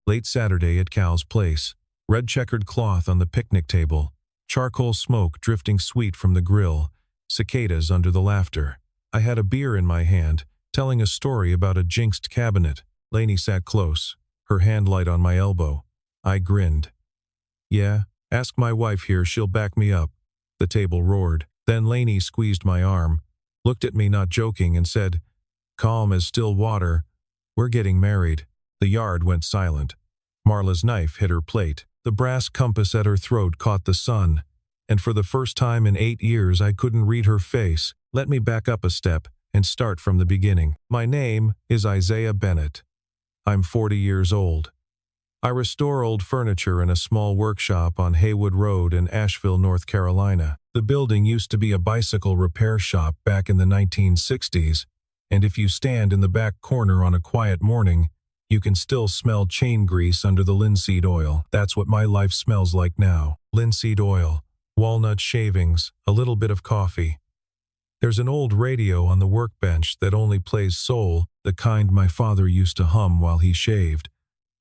Late Saturday at Cal's place. Red checkered cloth on the picnic table. Charcoal smoke drifting sweet from the grill. Cicadas under the laughter. I had a beer in my hand, telling a story about a jinxed cabinet. Lainey sat close, her hand light on my elbow. I grinned. "Yeah, ask my wife here, she'll back me up." The table roared. Then Lainey squeezed my arm, looked at me not joking, and said, "Calm as still water. We're getting married." The yard went silent. Marla's knife hit her plate. The brass compass at her throat caught the sun, and for the first time in 8 years I couldn't read her face. Let me back up a step and start from the beginning. My name is Isaiah Bennett. I'm 40 years old. I restore old furniture in a small workshop on Haywood Road in Asheville, North Carolina. The building used to be a bicycle repair shop back in the 1960s, and if you stand in the back corner on a quiet morning, you can still smell chain grease under the linseed oil. That's what my life smells like now. Linseed oil, walnut shavings, a little bit of coffee. There's an old radio on the workbench that only plays soul, the kind my father used to hum while he shaved.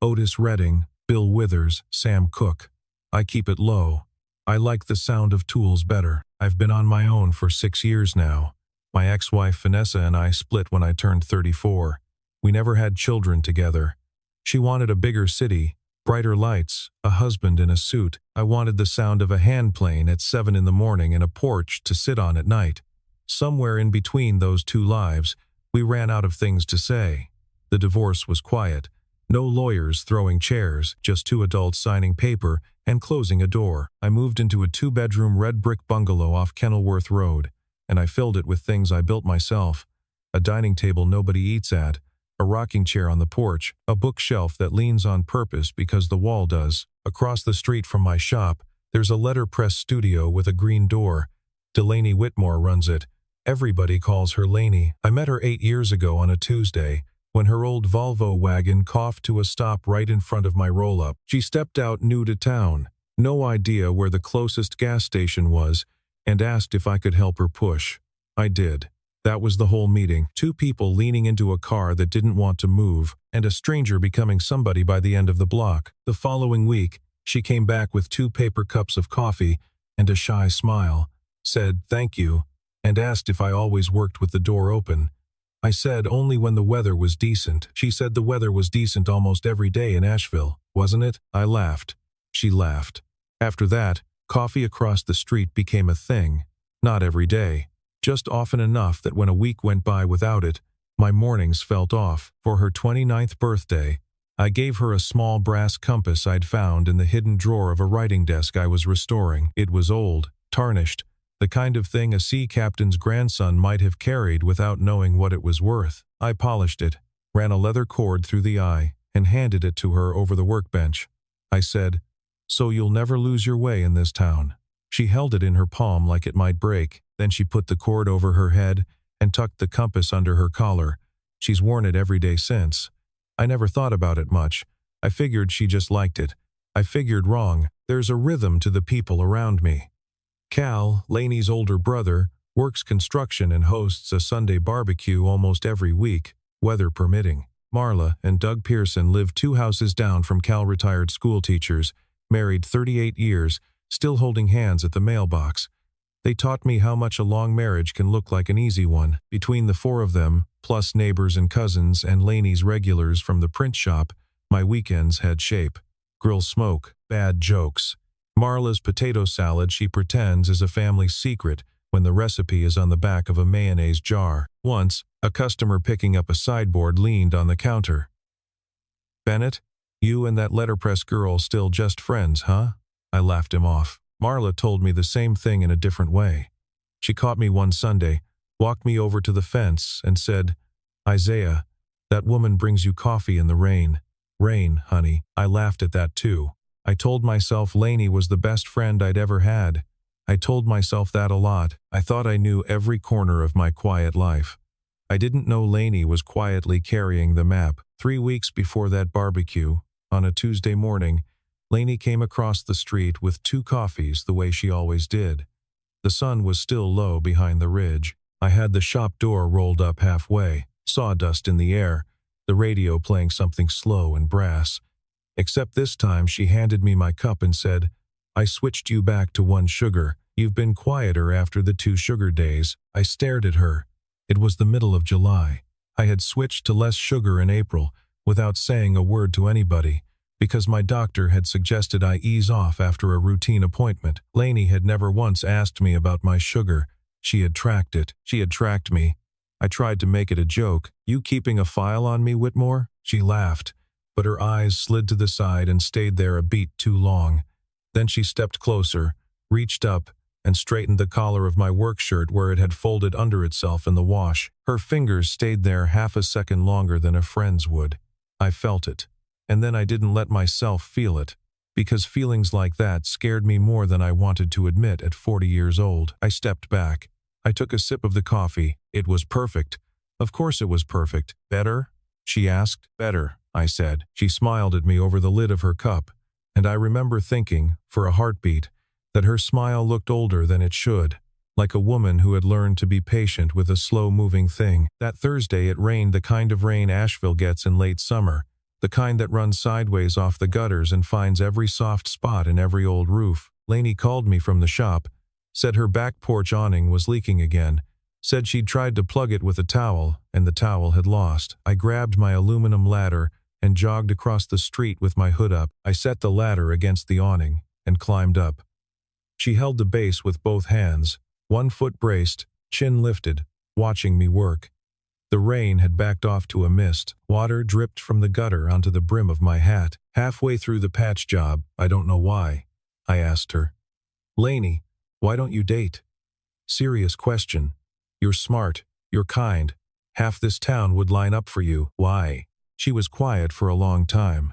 Otis Redding, Bill Withers, Sam Cooke. I keep it low. I like the sound of tools better. I've been on my own for 6 years now. My ex-wife Vanessa and I split when I turned 34. We never had children together. She wanted a bigger city, brighter lights, a husband in a suit. I wanted the sound of a hand plane at 7 in the morning and a porch to sit on at night. Somewhere in between those two lives, we ran out of things to say. The divorce was quiet. No lawyers throwing chairs, just 2 adults signing paper and closing a door. I moved into a 2-bedroom red brick bungalow off Kenilworth Road, and I filled it with things I built myself. A dining table nobody eats at, a rocking chair on the porch, a bookshelf that leans on purpose because the wall does. Across the street from my shop, there's a letterpress studio with a green door. Delaney Whitmore runs it. Everybody calls her Lainey. I met her 8 years ago on a Tuesday, when her old Volvo wagon coughed to a stop right in front of my roll-up. She stepped out new to town, no idea where the closest gas station was, and asked if I could help her push. I did. That was the whole meeting. 2 people leaning into a car that didn't want to move, and a stranger becoming somebody by the end of the block. The following week, she came back with 2 paper cups of coffee and a shy smile, said thank you, and asked if I always worked with the door open. I said only when the weather was decent. She said the weather was decent almost every day in Asheville, wasn't it? I laughed. She laughed. After that, coffee across the street became a thing. Not every day. Just often enough that when a week went by without it, my mornings felt off. For her 29th birthday, I gave her a small brass compass I'd found in the hidden drawer of a writing desk I was restoring. It was old, tarnished, the kind of thing a sea captain's grandson might have carried without knowing what it was worth. I polished it, ran a leather cord through the eye, and handed it to her over the workbench. I said, "So you'll never lose your way in this town." She held it in her palm like it might break. Then she put the cord over her head and tucked the compass under her collar. She's worn it every day since. I never thought about it much. I figured she just liked it. I figured wrong. There's a rhythm to the people around me. Cal, Lainey's older brother, works construction and hosts a Sunday barbecue almost every week, weather permitting. Marla and Doug Pearson live 2 houses down from Cal, retired school teachers, married 38 years, still holding hands at the mailbox. They taught me how much a long marriage can look like an easy one. Between the 4 of them, plus neighbors and cousins and Lainey's regulars from the print shop, my weekends had shape. Grill smoke, bad jokes. Marla's potato salad she pretends is a family secret when the recipe is on the back of a mayonnaise jar. Once, a customer picking up a sideboard leaned on the counter. "Bennett, you and that letterpress girl still just friends, huh?" I laughed him off. Marla told me the same thing in a different way. She caught me one Sunday, walked me over to the fence, and said, "Isaiah, that woman brings you coffee in the rain." Rain, honey. I laughed at that too. I told myself Lainey was the best friend I'd ever had. I told myself that a lot. I thought I knew every corner of my quiet life. I didn't know Lainey was quietly carrying the map. 3 weeks before that barbecue, on a Tuesday morning, Lainey came across the street with 2 coffees the way she always did. The sun was still low behind the ridge. I had the shop door rolled up halfway, sawdust in the air, the radio playing something slow and brass. Except this time she handed me my cup and said, "I switched you back to 1 sugar. You've been quieter after the 2 sugar days." I stared at her. It was the middle of July. I had switched to less sugar in April, without saying a word to anybody, because my doctor had suggested I ease off after a routine appointment. Lainey had never once asked me about my sugar. She had tracked it. She had tracked me. I tried to make it a joke. "You keeping a file on me, Whitmore?" She laughed, but her eyes slid to the side and stayed there a beat too long. Then she stepped closer, reached up, and straightened the collar of my work shirt where it had folded under itself in the wash. Her fingers stayed there half a second longer than a friend's would. I felt it. And then I didn't let myself feel it, because feelings like that scared me more than I wanted to admit at 40 years old. I stepped back. I took a sip of the coffee. It was perfect. Of course it was perfect. "Better?" she asked. "Better," I said. She smiled at me over the lid of her cup, and I remember thinking, for a heartbeat, that her smile looked older than it should, like a woman who had learned to be patient with a slow-moving thing. That Thursday it rained, the kind of rain Asheville gets in late summer, the kind that runs sideways off the gutters and finds every soft spot in every old roof. Lainey called me from the shop, said her back porch awning was leaking again, said she'd tried to plug it with a towel, and the towel had lost. I grabbed my aluminum ladder and jogged across the street with my hood up. I set the ladder against the awning and climbed up. She held the base with both hands, 1 foot braced, chin lifted, watching me work. The rain had backed off to a mist. Water dripped from the gutter onto the brim of my hat. Halfway through the patch job, I don't know why, I asked her, "Lainey, why don't you date?" Serious question. You're smart. You're kind. Half this town would line up for you. Why? She was quiet for a long time.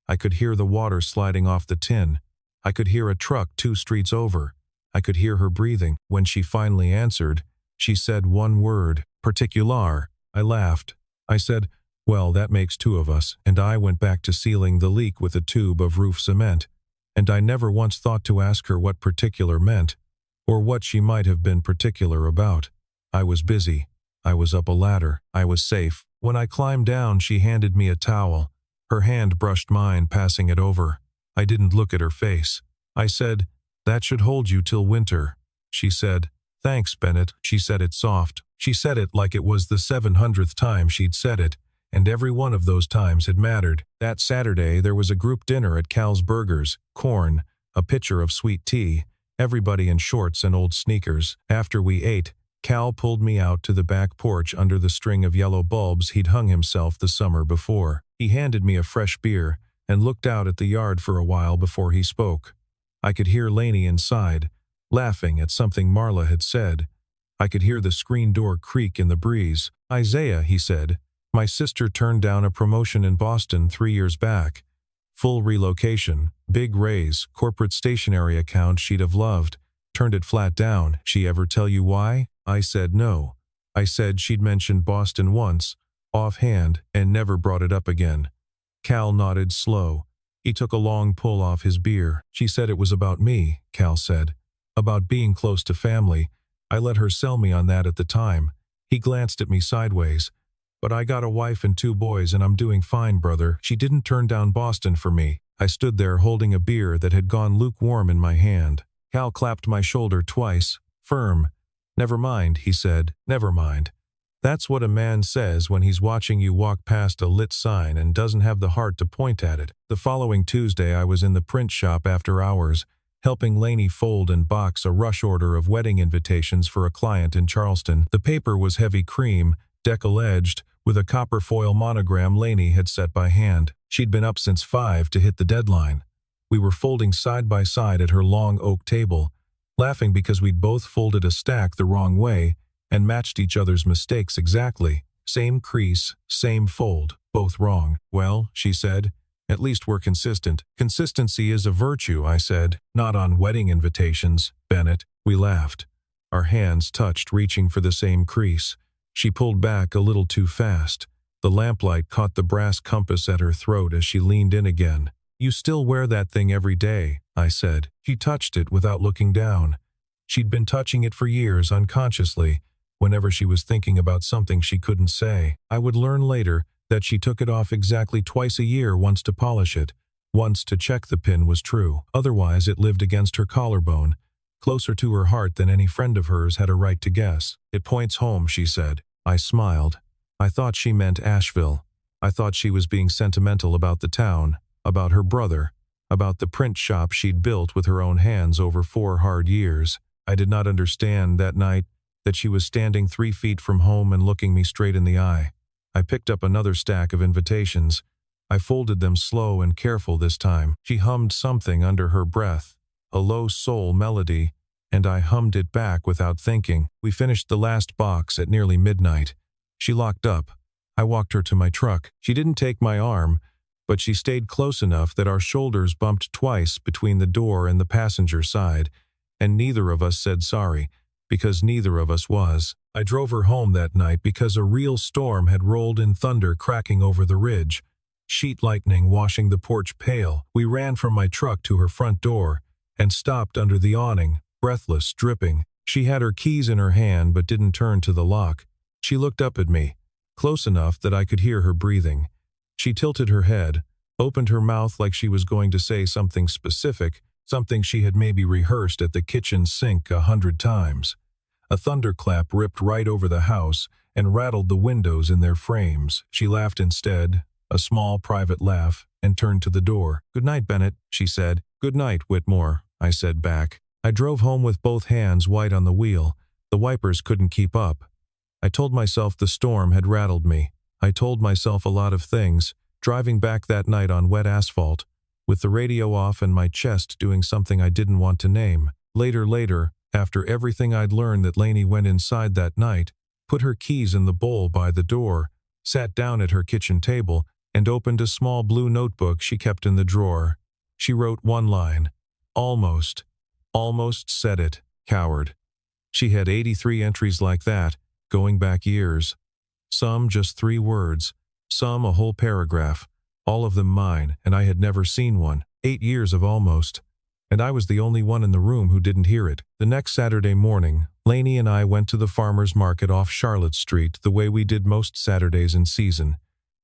I could hear the water sliding off the tin. I could hear a truck 2 streets over. I could hear her breathing. When she finally answered, she said one word, "Particular." I laughed. I said, "Well, that makes 2 of us," and I went back to sealing the leak with a tube of roof cement. And I never once thought to ask her what particular meant, or what she might have been particular about. I was busy. I was up a ladder. I was safe. When I climbed down, she handed me a towel. Her hand brushed mine, passing it over. I didn't look at her face. I said, "That should hold you till winter." She said, "Thanks, Bennett." She said it soft. She said it like it was the 700th time she'd said it, and every one of those times had mattered. That Saturday there was a group dinner at Cal's Burgers, corn, a pitcher of sweet tea, everybody in shorts and old sneakers. After we ate, Cal pulled me out to the back porch under the string of yellow bulbs he'd hung himself the summer before. He handed me a fresh beer and looked out at the yard for a while before he spoke. I could hear Lainey inside, laughing at something Marla had said. I could hear the screen door creak in the breeze. "Isaiah," he said, "my sister turned down a promotion in Boston 3 years back. Full relocation, big raise, corporate stationery account she'd have loved. Turned it flat down. She ever tell you why?" I said no. I said she'd mentioned Boston once, offhand, and never brought it up again. Cal nodded slow. He took a long pull off his beer. "She said it was about me," Cal said. "About being close to family. I let her sell me on that at the time." He glanced at me sideways. "But I got a wife and 2 boys and I'm doing fine, brother. She didn't turn down Boston for me." I stood there holding a beer that had gone lukewarm in my hand. Cal clapped my shoulder twice, firm. "Never mind," he said. "Never mind. That's what a man says when he's watching you walk past a lit sign and doesn't have the heart to point at it." The following Tuesday I was in the print shop after hours, helping Lainey fold and box a rush order of wedding invitations for a client in Charleston. The paper was heavy cream, decal-edged, with a copper foil monogram Lainey had set by hand. She'd been up since 5 to hit the deadline. We were folding side by side at her long oak table, laughing because we'd both folded a stack the wrong way and matched each other's mistakes exactly. Same crease, same fold, both wrong. "Well," she said, "at least we're consistent." "Consistency is a virtue," I said. "Not on wedding invitations, Bennett." We laughed. Our hands touched, reaching for the same crease. She pulled back a little too fast. The lamplight caught the brass compass at her throat as she leaned in again. "You still wear that thing every day," I said. She touched it without looking down. She'd been touching it for years, unconsciously, whenever she was thinking about something she couldn't say. I would learn later that she took it off exactly twice a year once to polish it, Once to check the pin was true, otherwise it lived against her collarbone, closer to her heart than any friend of hers had a right to guess. "It points home," she said. I smiled. I thought she meant Asheville. I thought she was being sentimental about the town, about her brother, about the print shop she'd built with her own hands over 4 hard years. I did not understand that night that she was standing 3 feet from home and looking me straight in the eye. I picked up another stack of invitations. I folded them slow and careful this time. She hummed something under her breath, a low soul melody, and I hummed it back without thinking. We finished the last box at nearly midnight. She locked up. I walked her to my truck. She didn't take my arm, but she stayed close enough that our shoulders bumped twice between the door and the passenger side, and neither of us said sorry, because neither of us was. I drove her home that night because a real storm had rolled in, thunder cracking over the ridge, sheet lightning washing the porch pale. We ran from my truck to her front door and stopped under the awning, breathless, dripping. She had her keys in her hand but didn't turn to the lock. She looked up at me, close enough that I could hear her breathing. She tilted her head, opened her mouth like she was going to say something specific, something she had maybe rehearsed at the kitchen sink 100 times. A thunderclap ripped right over the house and rattled the windows in their frames. She laughed instead, a small private laugh, and turned to the door. "Good night, Bennett," she said. "Good night, Whitmore," I said back. I drove home with both hands white on the wheel. The wipers couldn't keep up. I told myself the storm had rattled me. I told myself a lot of things, driving back that night on wet asphalt, with the radio off and my chest doing something I didn't want to name. Later, after everything I'd learned, that Lainey went inside that night, put her keys in the bowl by the door, sat down at her kitchen table, and opened a small blue notebook she kept in the drawer. She wrote one line. Almost said it, coward. She had 83 entries like that, going back years. Some just 3 words, some a whole paragraph, all of them mine, and I had never seen one. 8 years of almost. And I was the only one in the room who didn't hear it. The next Saturday morning, Lainey and I went to the farmer's market off Charlotte Street the way we did most Saturdays in season.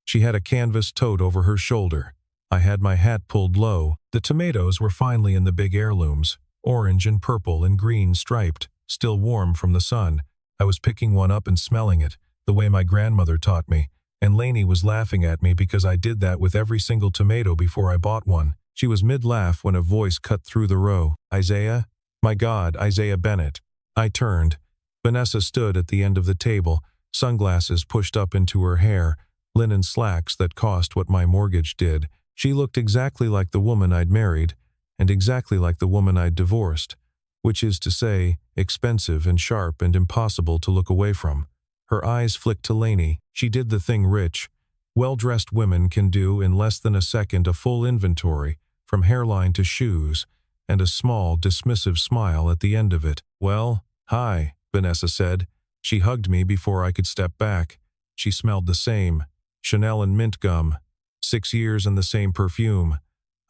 She had a canvas tote over her shoulder. I had my hat pulled low. The tomatoes were finally in the big heirlooms, orange and purple and green striped, still warm from the sun. I was picking one up and smelling it, the way my grandmother taught me, and Lainey was laughing at me because I did that with every single tomato before I bought one. She was mid-laugh when a voice cut through the row. "Isaiah? My God, Isaiah Bennett." I turned. Vanessa stood at the end of the table, sunglasses pushed up into her hair, linen slacks that cost what my mortgage did. She looked exactly like the woman I'd married, and exactly like the woman I'd divorced, which is to say, expensive and sharp and impossible to look away from. Her eyes flicked to Lainey. She did the thing rich, well-dressed women can do in less than a second, a full inventory, from hairline to shoes, and a small, dismissive smile at the end of it. "Well, hi," Vanessa said. She hugged me before I could step back. She smelled the same, Chanel and mint gum. 6 years and the same perfume.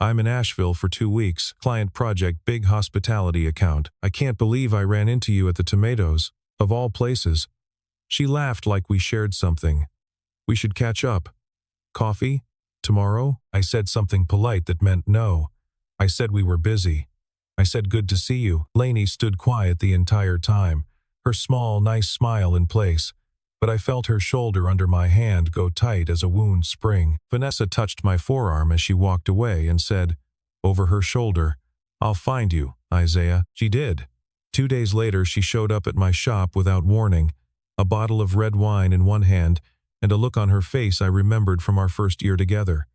"I'm in Asheville for 2 weeks. Client project, big hospitality account. I can't believe I ran into you at the Tomatoes, of all places." She laughed like we shared something. "We should catch up. Coffee? Tomorrow?" I said something polite that meant no. I said we were busy. I said good to see you. Lainey stood quiet the entire time, her small, nice smile in place, but I felt her shoulder under my hand go tight as a wound spring. Vanessa touched my forearm as she walked away and said, over her shoulder, "I'll find you, Isaiah." She did. 2 days later she showed up at my shop without warning, a bottle of red wine in one hand, and a look on her face I remembered from our first year together.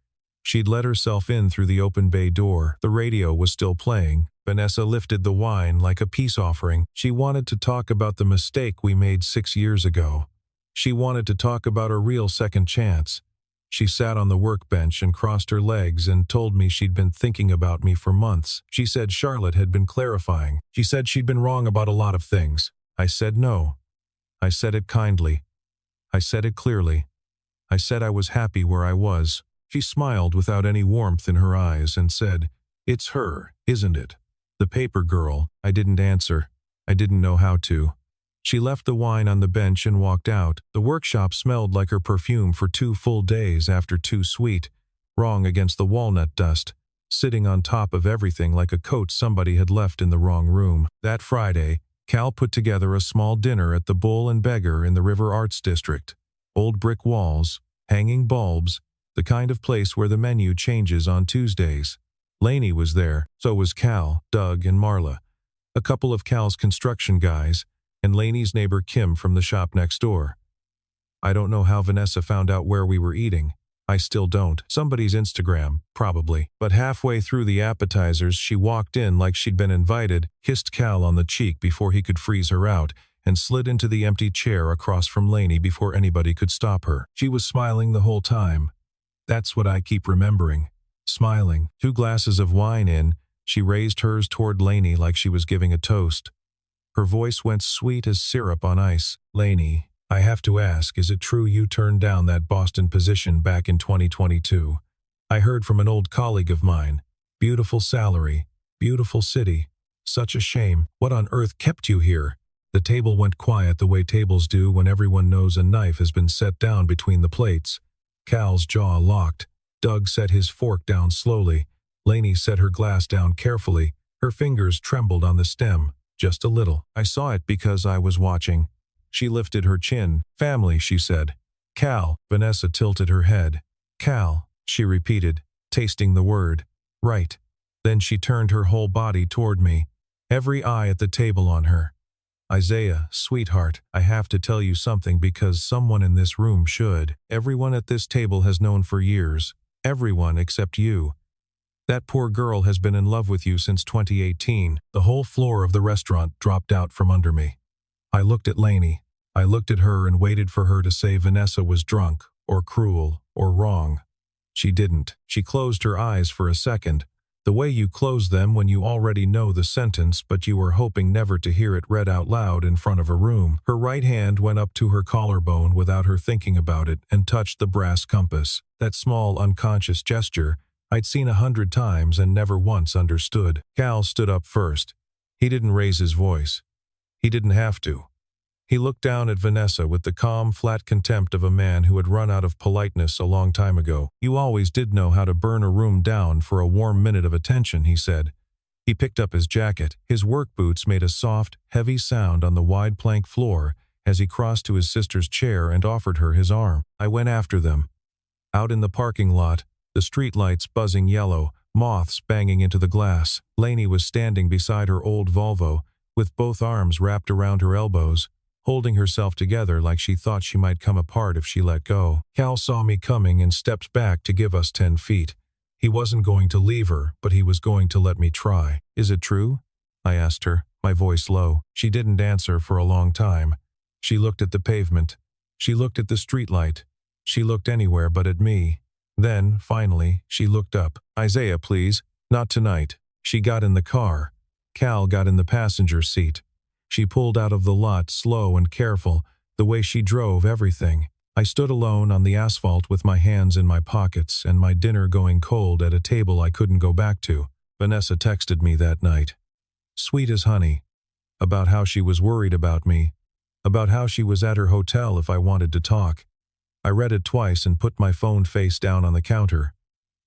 She'd let herself in through the open bay door. The radio was still playing. Vanessa lifted the wine like a peace offering. She wanted to talk about the mistake we made 6 years ago. She wanted to talk about a real second chance. She sat on the workbench and crossed her legs and told me she'd been thinking about me for months. She said Charlotte had been clarifying. She said she'd been wrong about a lot of things. I said no. I said it kindly. I said it clearly. I said I was happy where I was. She smiled without any warmth in her eyes and said, "It's her, isn't it? The paper girl." I didn't answer. I didn't know how to. She left the wine on the bench and walked out. The workshop smelled like her perfume for 2 full days after too sweet, wrong against the walnut dust. sitting on top of everything like a coat somebody had left in the wrong room. That Friday, Cal put together a small dinner at the Bull and Beggar in the River Arts District. Old brick walls, hanging bulbs, the kind of place where the menu changes on Tuesdays. Lainey was there, so was Cal, Doug, and Marla. A couple of Cal's construction guys, and Lainey's neighbor Kim from the shop next door. I don't know how Vanessa found out where we were eating. I still don't. Somebody's Instagram, probably. But halfway through the appetizers, she walked in like she'd been invited, kissed Cal on the cheek before he could freeze her out, and slid into the empty chair across from Lainey before anybody could stop her. She was smiling the whole time. That's what I keep remembering. Smiling. 2 glasses of wine in, she raised hers toward Lainey like she was giving a toast. Her voice went sweet as syrup on ice. Lainey, I have to ask, is it true you turned down that Boston position back in 2022? I heard from an old colleague of mine. Beautiful salary, beautiful city. Such a shame. What on earth kept you here? The table went quiet the way tables do when everyone knows a knife has been set down between the plates. Cal's jaw locked. Doug set his fork down slowly. Lainey set her glass down carefully. Her fingers trembled on the stem, just a little. I saw it because I was watching. She lifted her chin. Family, she said. Cal. Vanessa tilted her head. Cal, she repeated, tasting the word. Right. Then she turned her whole body toward me, every eye at the table on her. Isaiah, sweetheart, I have to tell you something because someone in this room should. Everyone at this table has known for years. Everyone except you. That poor girl has been in love with you since 2018. The whole floor of the restaurant dropped out from under me. I looked at Lainey. I looked at her and waited for her to say Vanessa was drunk, or cruel, or wrong. She didn't. She closed her eyes for a second, the way you close them when you already know the sentence but you were hoping never to hear it read out loud in front of a room. Her right hand went up to her collarbone without her thinking about it and touched the brass compass. That small, unconscious gesture I'd seen 100 times and never once understood. Cal stood up first. He didn't raise his voice. He didn't have to. He looked down at Vanessa with the calm, flat contempt of a man who had run out of politeness a long time ago. You always did know how to burn a room down for a warm minute of attention, he said. He picked up his jacket. His work boots made a soft, heavy sound on the wide plank floor as he crossed to his sister's chair and offered her his arm. I went after them. Out in the parking lot, the streetlights buzzing yellow, moths banging into the glass. Lainey was standing beside her old Volvo, with both arms wrapped around her elbows, holding herself together like she thought she might come apart if she let go. Cal saw me coming and stepped back to give us 10 feet. He wasn't going to leave her, but he was going to let me try. Is it true? I asked her, my voice low. She didn't answer for a long time. She looked at the pavement. She looked at the streetlight. She looked anywhere but at me. Then, finally, she looked up. Isaiah, please. Not tonight. She got in the car. Cal got in the passenger seat. She pulled out of the lot slow and careful, the way she drove everything. I stood alone on the asphalt with my hands in my pockets and my dinner going cold at a table I couldn't go back to. Vanessa texted me that night. Sweet as honey. About how she was worried about me. About how she was at her hotel if I wanted to talk. I read it twice and put my phone face down on the counter.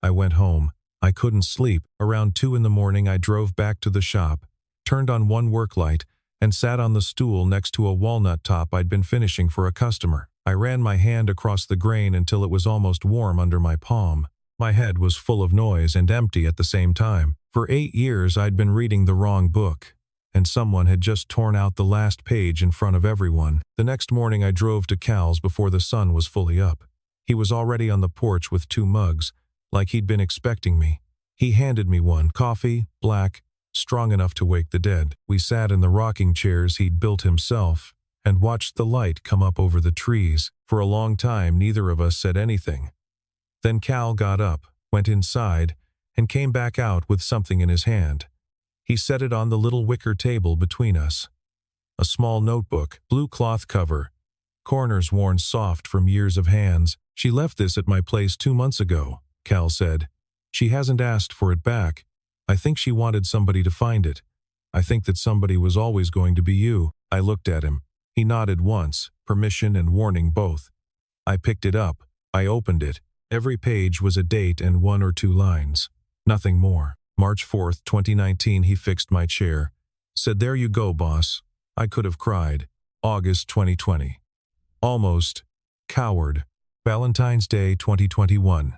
I went home. I couldn't sleep. Around 2 in the morning I drove back to the shop, turned on one work light, and sat on the stool next to a walnut top I'd been finishing for a customer. I ran my hand across the grain until it was almost warm under my palm. My head was full of noise and empty at the same time. For 8 years I'd been reading the wrong book, and someone had just torn out the last page in front of everyone. The next morning I drove to Cal's before the sun was fully up. He was already on the porch with 2 mugs, like he'd been expecting me. He handed me one, coffee, black, strong enough to wake the dead. We sat in the rocking chairs he'd built himself and watched the light come up over the trees. For a long time, neither of us said anything. Then Cal got up, went inside, and came back out with something in his hand. He set it on the little wicker table between us. A small notebook, blue cloth cover, corners worn soft from years of hands. She left this at my place 2 months ago, Cal said. She hasn't asked for it back. I think she wanted somebody to find it. I think that somebody was always going to be you. I looked at him. He nodded once, permission and warning both. I picked it up. I opened it. Every page was a date and 1 or 2 lines. Nothing more. March 4th, 2019, he fixed my chair. Said, "There you go, boss." I could have cried. August 2020. Almost. Coward. Valentine's Day 2021.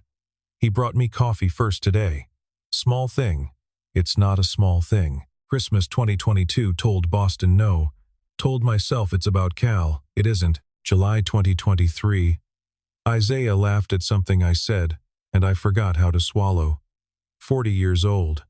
He brought me coffee first today. Small thing. It's not a small thing. Christmas 2022, told Boston no. Told myself it's about Cal. It isn't. July 2023. Isaiah laughed at something I said, and I forgot how to swallow. 40 years old.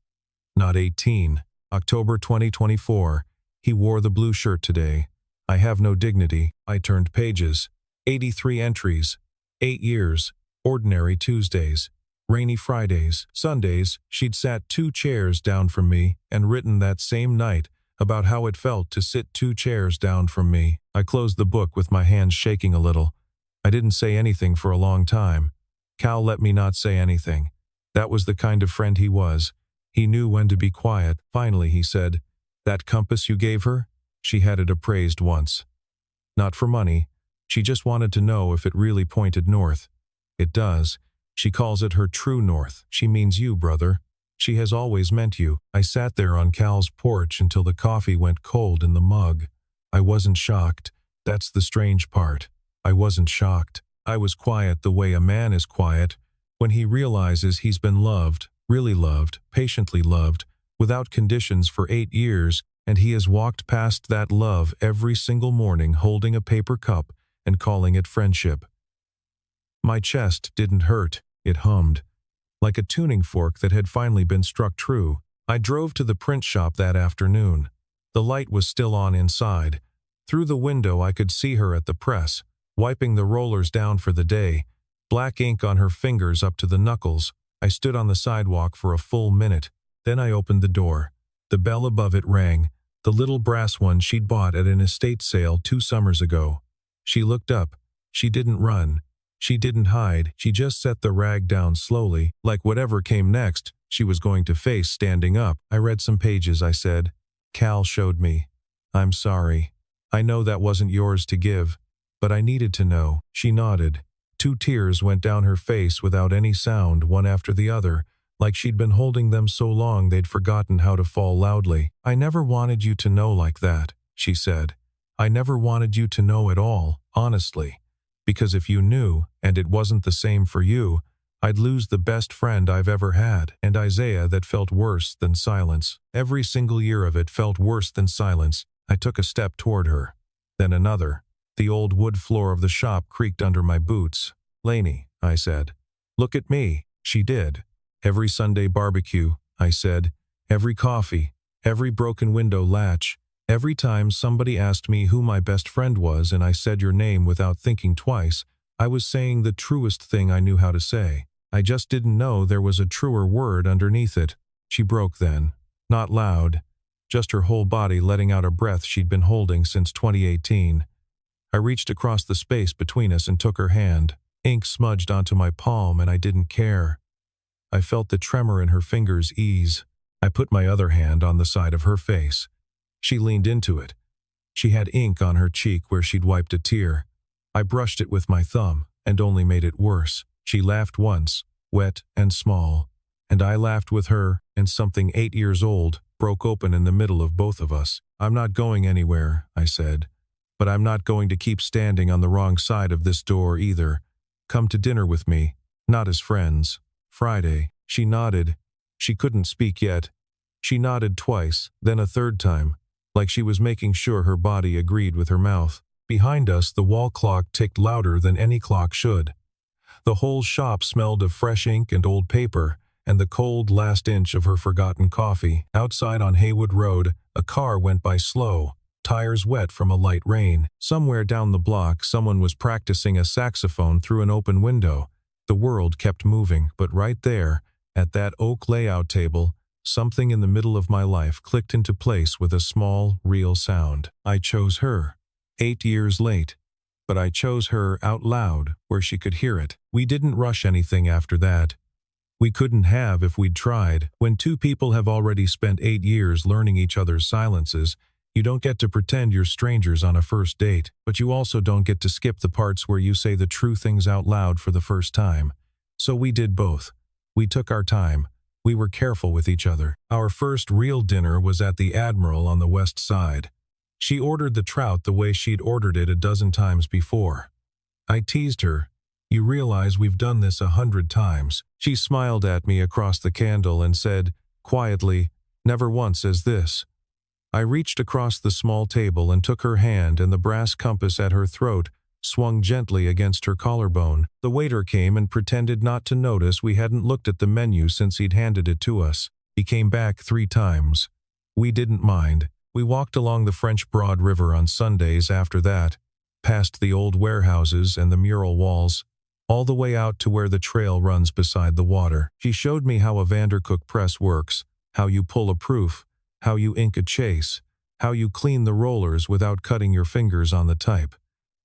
Not 18. October 2024. He wore the blue shirt today. I have no dignity. I turned pages. 83 entries. 8 years. Ordinary Tuesdays. Rainy Fridays. Sundays, she'd sat 2 chairs down from me and written that same night about how it felt to sit 2 chairs down from me. I closed the book with my hands shaking a little. I didn't say anything for a long time. Cal let me not say anything. That was the kind of friend he was. He knew when to be quiet. Finally, he said, "That compass you gave her? She had it appraised once. Not for money. She just wanted to know if it really pointed north. It does. She calls it her true north. She means you, brother. She has always meant you." I sat there on Cal's porch until the coffee went cold in the mug. I wasn't shocked. That's the strange part. I wasn't shocked. I was quiet the way a man is quiet when he realizes he's been loved, really loved, patiently loved, without conditions for 8 years, and he has walked past that love every single morning holding a paper cup and calling it friendship. My chest didn't hurt. It hummed. Like a tuning fork that had finally been struck true. I drove to the print shop that afternoon. The light was still on inside. Through the window I could see her at the press, wiping the rollers down for the day, black ink on her fingers up to the knuckles. I stood on the sidewalk for a full minute. Then I opened the door. The bell above it rang, the little brass one she'd bought at an estate sale 2 summers ago. She looked up. She didn't run. She didn't hide. She just set the rag down slowly, like whatever came next she was going to face standing up. "I read some pages," I said. "Cal showed me. I'm sorry. I know that wasn't yours to give, but I needed to know." She nodded. 2 tears went down her face without any sound, one after the other, like she'd been holding them so long they'd forgotten how to fall loudly. "I never wanted you to know like that," she said. "I never wanted you to know at all, honestly. Because if you knew, and it wasn't the same for you, I'd lose the best friend I've ever had." And Isaiah, that felt worse than silence. Every single year of it felt worse than silence. I took a step toward her. Then another. The old wood floor of the shop creaked under my boots. "Lainey," I said. "Look at me." She did. "Every Sunday barbecue," I said. "Every coffee. Every broken window latch. Every time somebody asked me who my best friend was and I said your name without thinking twice, I was saying the truest thing I knew how to say. I just didn't know there was a truer word underneath it." She broke then. Not loud. Just her whole body letting out a breath she'd been holding since 2018. I reached across the space between us and took her hand. Ink smudged onto my palm and I didn't care. I felt the tremor in her fingers ease. I put my other hand on the side of her face. She leaned into it. She had ink on her cheek where she'd wiped a tear. I brushed it with my thumb and only made it worse. She laughed once, wet and small, and I laughed with her, and something 8 years old broke open in the middle of both of us. "I'm not going anywhere," I said, "but I'm not going to keep standing on the wrong side of this door either. Come to dinner with me, not as friends. Friday." She nodded. She couldn't speak yet. She nodded twice, then a third time, like she was making sure her body agreed with her mouth. Behind us, the wall clock ticked louder than any clock should. The whole shop smelled of fresh ink and old paper, and the cold last inch of her forgotten coffee. Outside on Haywood Road, a car went by slow, tires wet from a light rain. Somewhere down the block, someone was practicing a saxophone through an open window. The world kept moving, but right there, at that oak layout table, something in the middle of my life clicked into place with a small, real sound. I chose her. 8 years late. But I chose her out loud, where she could hear it. We didn't rush anything after that. We couldn't have if we'd tried. When 2 people have already spent 8 years learning each other's silences, you don't get to pretend you're strangers on a first date, but you also don't get to skip the parts where you say the true things out loud for the first time. So we did both. We took our time. We were careful with each other. Our first real dinner was at the Admiral on the West Side. She ordered the trout the way she'd ordered it a dozen times before. I teased her. "You realize we've done this 100 times. She smiled at me across the candle and said, quietly, "Never once as this." I reached across the small table and took her hand, and the brass compass at her throat swung gently against her collarbone. The waiter came and pretended not to notice we hadn't looked at the menu since he'd handed it to us. He came back 3 times. We didn't mind. We walked along the French Broad River on Sundays after that, past the old warehouses and the mural walls, all the way out to where the trail runs beside the water. She showed me how a Vandercook press works, how you pull a proof, how you ink a chase, how you clean the rollers without cutting your fingers on the type.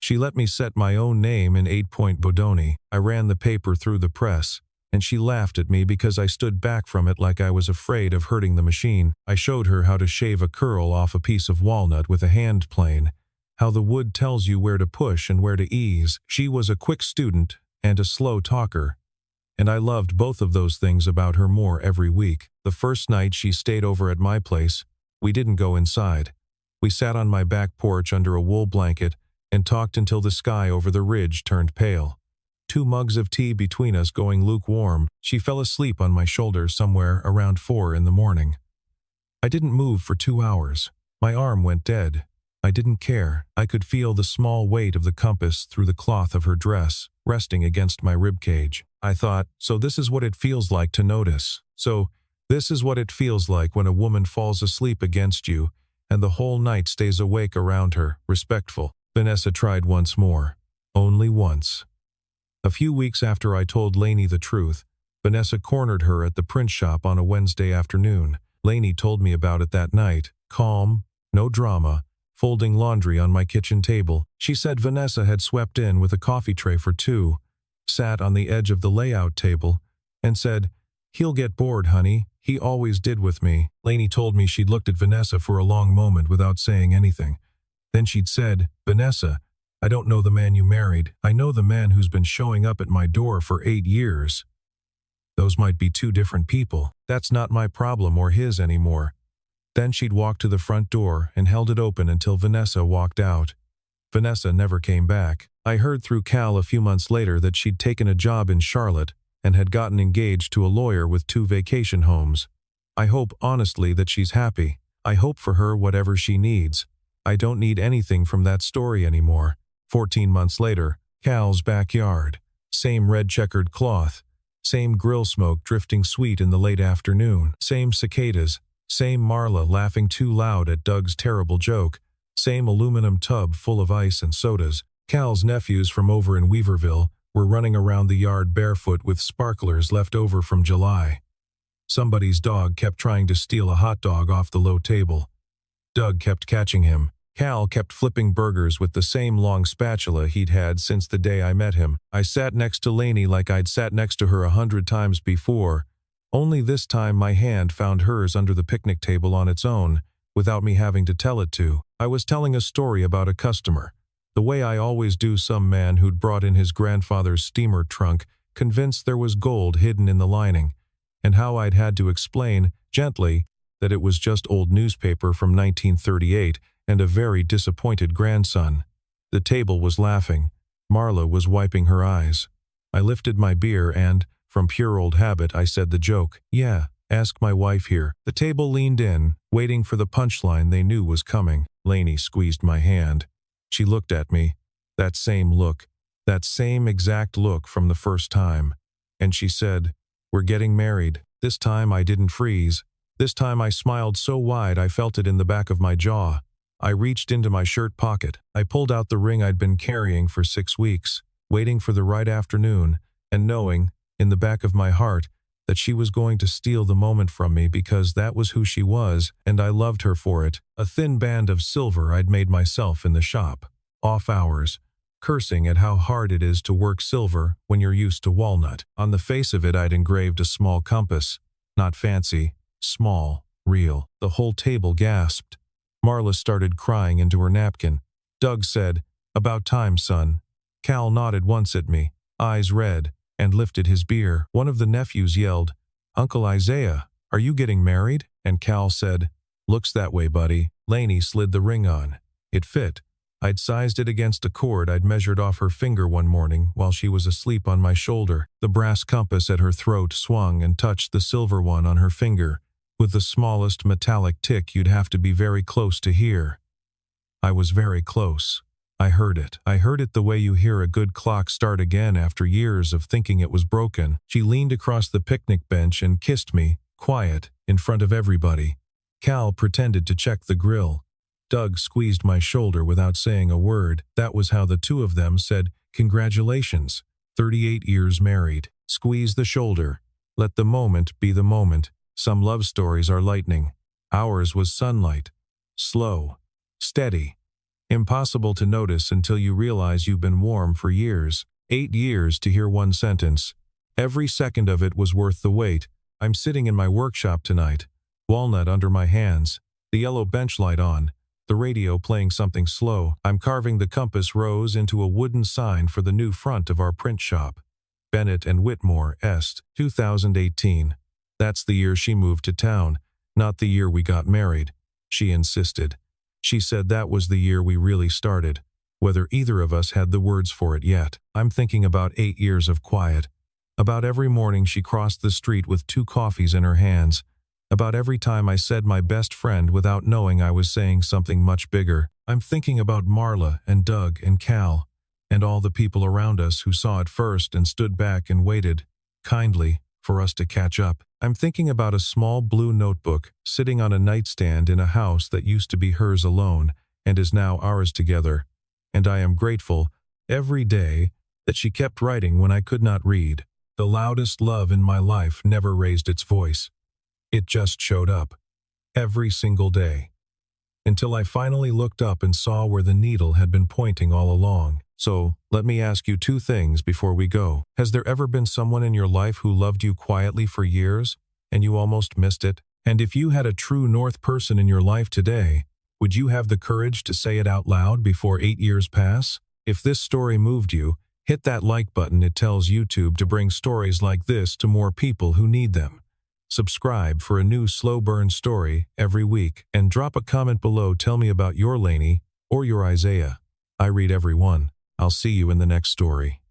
She let me set my own name in 8-point Bodoni. I ran the paper through the press, and she laughed at me because I stood back from it like I was afraid of hurting the machine. I showed her how to shave a curl off a piece of walnut with a hand plane, how the wood tells you where to push and where to ease. She was a quick student and a slow talker, and I loved both of those things about her more every week. The first night she stayed over at my place, we didn't go inside. We sat on my back porch under a wool blanket and talked until the sky over the ridge turned pale. 2 mugs of tea between us going lukewarm. She fell asleep on my shoulder somewhere around 4 in the morning. I didn't move for 2 hours. My arm went dead. I didn't care. I could feel the small weight of the compass through the cloth of her dress, resting against my ribcage. I thought, so this is what it feels like to notice. So this is what it feels like when a woman falls asleep against you and the whole night stays awake around her, respectful. Vanessa tried once more. Only once. A few weeks after I told Lainey the truth, Vanessa cornered her at the print shop on a Wednesday afternoon. Lainey told me about it that night, calm, no drama, folding laundry on my kitchen table. She said Vanessa had swept in with a coffee tray for 2, sat on the edge of the layout table, and said, "He'll get bored, honey. He always did with me." Lainey told me she'd looked at Vanessa for a long moment without saying anything. Then she'd said, "Vanessa, I don't know the man you married. I know the man who's been showing up at my door for 8 years. Those might be 2 different people. That's not my problem or his anymore." Then she'd walk to the front door and held it open until Vanessa walked out. Vanessa never came back. I heard through Cal a few months later that she'd taken a job in Charlotte and had gotten engaged to a lawyer with 2 vacation homes. I hope honestly that she's happy. I hope for her whatever she needs. I don't need anything from that story anymore. 14 months later, Cal's backyard. Same red checkered cloth. Same grill smoke drifting sweet in the late afternoon. Same cicadas. Same Marla laughing too loud at Doug's terrible joke. Same aluminum tub full of ice and sodas. Cal's nephews from over in Weaverville were running around the yard barefoot with sparklers left over from July. Somebody's dog kept trying to steal a hot dog off the low table. Doug kept catching him. Cal kept flipping burgers with the same long spatula he'd had since the day I met him. I sat next to Lainey like I'd sat next to her 100 times before, only this time my hand found hers under the picnic table on its own, without me having to tell it to. I was telling a story about a customer, the way I always do some man who'd brought in his grandfather's steamer trunk, convinced there was gold hidden in the lining, and how I'd had to explain, gently, that it was just old newspaper from 1938 and a very disappointed grandson. The table was laughing. Marla was wiping her eyes. I lifted my beer and, from pure old habit, I said the joke. "Yeah, ask my wife here." The table leaned in, waiting for the punchline they knew was coming. Lainey squeezed my hand. She looked at me. That same look. That same exact look from the first time. And she said, "We're getting married." This time I didn't freeze. This time I smiled so wide I felt it in the back of my jaw. I reached into my shirt pocket. I pulled out the ring I'd been carrying for 6 weeks, waiting for the right afternoon, and knowing, in the back of my heart, that she was going to steal the moment from me because that was who she was, and I loved her for it. A thin band of silver I'd made myself in the shop. Off hours, cursing at how hard it is to work silver when you're used to walnut. On the face of it I'd engraved a small compass. Not fancy, small, real. The whole table gasped. Marla started crying into her napkin. Doug said, "About time, son." Cal nodded once at me, eyes red, and lifted his beer. One of the nephews yelled, "Uncle Isaiah, are you getting married?" And Cal said, "Looks that way, buddy." Lainey slid the ring on. It fit. I'd sized it against a cord I'd measured off her finger one morning while she was asleep on my shoulder. The brass compass at her throat swung and touched the silver one on her finger, with the smallest metallic tick you'd have to be very close to hear. I was very close. I heard it. I heard it the way you hear a good clock start again after years of thinking it was broken. She leaned across the picnic bench and kissed me, quiet, in front of everybody. Cal pretended to check the grill. Doug squeezed my shoulder without saying a word. That was how the two of them said, "Congratulations, 38 years married." Squeeze the shoulder. Let the moment be the moment. Some love stories are lightning. Ours was sunlight. Slow. Steady. Impossible to notice until you realize you've been warm for years. 8 years to hear one sentence. Every second of it was worth the wait. I'm sitting in my workshop tonight. Walnut under my hands. The yellow bench light on. The radio playing something slow. I'm carving the compass rose into a wooden sign for the new front of our print shop. Bennett and Whitmore, Est, 2018. That's the year she moved to town, not the year we got married. She insisted. She said that was the year we really started, whether either of us had the words for it yet. I'm thinking about 8 years of quiet. About every morning she crossed the street with 2 coffees in her hands. About every time I said my best friend without knowing I was saying something much bigger. I'm thinking about Marla and Doug and Cal, and all the people around us who saw it first and stood back and waited, kindly, for us to catch up. I'm thinking about a small blue notebook sitting on a nightstand in a house that used to be hers alone and is now ours together, and I am grateful, every day, that she kept writing when I could not read. The loudest love in my life never raised its voice. It just showed up. Every single day. Until I finally looked up and saw where the needle had been pointing all along. So, let me ask you 2 things before we go. Has there ever been someone in your life who loved you quietly for years, and you almost missed it? And if you had a true north person in your life today, would you have the courage to say it out loud before 8 years pass? If this story moved you, hit that like button. It tells YouTube to bring stories like this to more people who need them. Subscribe for a new slow burn story every week, and drop a comment below. Tell me about your Lainey or your Isaiah. I read every one. I'll see you in the next story.